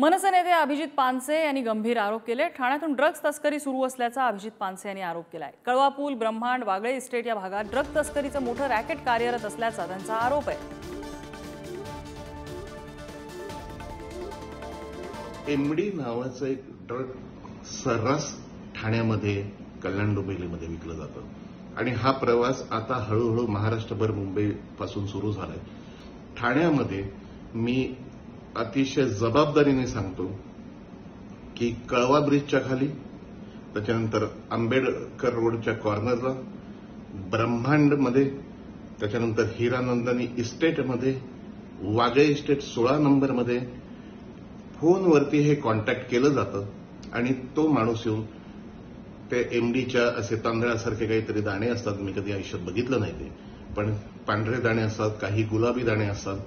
मनसे नेते अभिजित पानसे यांनी गंभीर आरोप केले। ठाण्यातून ड्रग्ज तस्करी सुरू असल्याचा अभिजित पानसे यांनी आरोप केलाय। कळवापूल, ब्रह्मांड, वागळे इस्टेट या भागात ड्रग तस्करीचं मोठं रॅकेट कार्यरत असल्याचा त्यांचा आरोप आहे। एमडी नावाचं एक ड्रग सर्रास ठाण्यामध्ये, कल्याण डोंबिवलीमध्ये विकलं जातं आणि हा प्रवास आता हळूहळू महाराष्ट्रभर मुंबईपासून सुरू झालाय। ठाण्यामध्ये मी अतिशय जबाबदारीने सांगतो की कळवा ब्रिजच्या खाली, त्याच्यानंतर आंबेडकर रोडच्या कॉर्नरला, ब्रह्मांडमध्ये, त्याच्यानंतर हिरानंदनी इस्टेटमध्ये, वागळे इस्टेट 16 नंबरमध्ये फोनवरती हे कॉन्टॅक्ट केलं जातं आणि तो माणूस येऊन ते एमडीच्या असे तांदळासारखे काहीतरी दाणे असतात, मी कधी आयुष्यात बघितलं नाही ते, पण पांढरे दाणे असतात, काही गुलाबी दाणे असतात।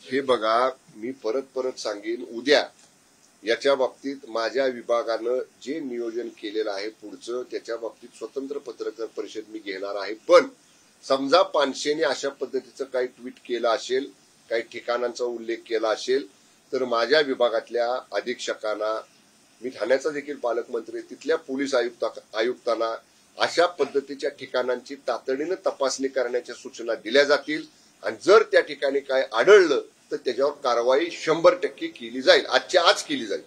हे बघा, मी परत सांगेन, उद्या याच्या बाबतीत माझ्या विभागानं जे नियोजन केलेलं आहे पुढचं, त्याच्या बाबतीत स्वतंत्र पत्रकार परिषद मी घेणार आहे। पण समजा पानसेने अशा पद्धतीचं काही ट्विट केलं असेल, काही ठिकाणांचा उल्लेख केला असेल, तर माझ्या विभागातल्या अधीक्षकांना, मी ठाण्याचा देखील पालकमंत्री, तिथल्या पोलीस आयुक्तांना अशा पद्धतीच्या ठिकाणांची तातडीनं तपासणी करण्याच्या सूचना दिल्या जातील आणि जर त्या ठिकाणी काय आढळलं तर त्याच्यावर कारवाई 100% केली जाईल, आजच्या आज केली जाईल।